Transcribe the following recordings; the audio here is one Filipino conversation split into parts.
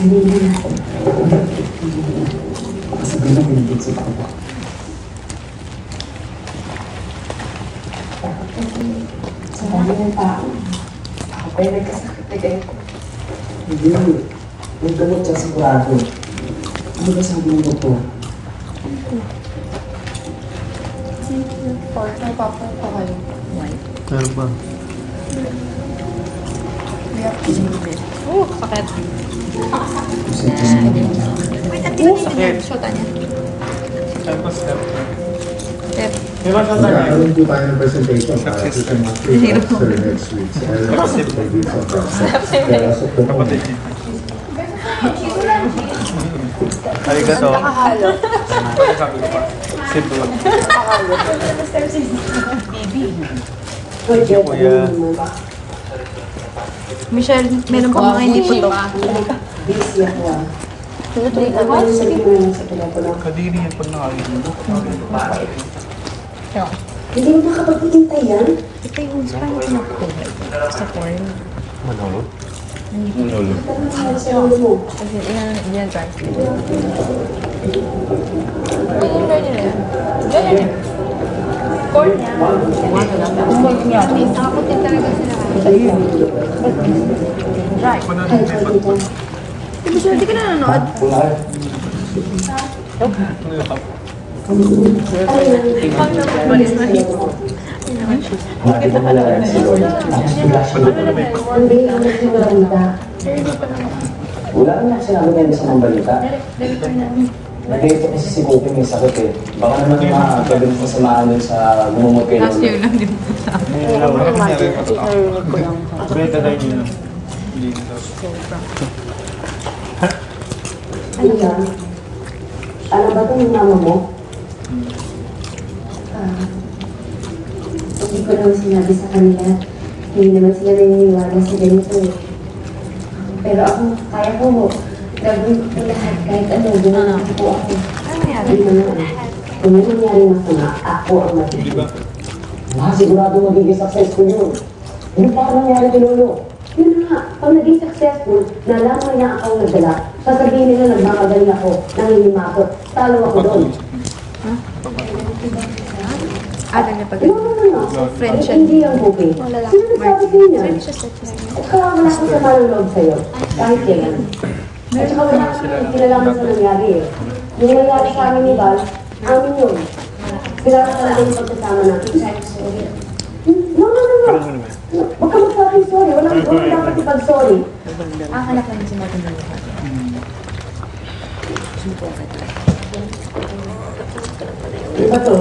Hindi na ako. Sabihin na pinag-isip ako. Sa dami ng tao. Ako pa yung nagkasakit na ganito. Hindi. May gamot siya sigurado. Ano ba sabi ng doktor? Partner, papay pa kayo. Ano ba? Sakit. Sakit. Shota niya. Tapos step. Step. Di ba siya tayo? Meron po tayo ng presentation para sa mga free officer next week. Kapatid niya. Arigato. Nakahalo. Sabi ko pa. Simple lang. Nakahalo. Thank you, kuya. Michelle, meron pa mga hindi putok. Busy ako ah. Tuloy ka ba? Ano sabihin mo lang sa telepono? Kadiri yan pag nakakita mo. Hindi mo nakapagpintay yan? Ito yung saan ko nakukuha. Sa porn. Manolo? Ano nangyari sa ulo mo? Kasi yan translate. Ganyan. Porn niya. Nakaputin talaga sila. Right. Ay, sorry ka. Di ba di ka nanonood? Ipang naman balis na yun. Hindi, ano yung balita? Wala naman sinabi ngayon sa mga balita. Nag-date kasi si Coping may sakit eh. Baka naman makagawin sa samahan dun sa gumumot kayo. Last year lang din po sa akin. Beta tayo nyo. Hindi dito. Ano yan? Ano ba ito yung mama mo? Hindi ko naman sinabi sa kanila. Hindi naman sila naniniwala sa ganito eh. Pero ako, kaya ko gagawin ko lahat kahit ano, ginawa ko ako. Ano nangyari? Hindi naman. Kung may nangyari masama, ako ang Di matindi. ba? Sigurado magiging successful yun. Hindi pa ako nangyari kay Lolo. Yun na nga, pag naging successful, nalaman niya ako nagdala. Sasabihin nila nagmamadali ako, nangingimakot. Talo ako doon. Alam niya pag No, no, no, no. Friend siya. Hindi yung booking. Wala lang. Sino nagsabi sa'yo niyan? Friend siya sa China. At saka wala akong sama ng loob sa'yo. Kahit kailan. At saka wala akong kinalaman sa nangyari eh. Yung nangyari sa amin ni Val, amin yun. Kailangan talaga yung pagkasama natin. No, no, no, no. Huwag ka magsabing sorry. Walang dapat ipag-sorry. Hanap lang si Martin ng lupa. Diba to?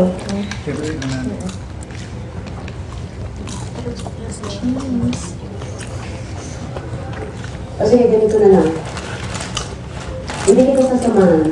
Kasi ganito na lang. Hindi kita sasamahan.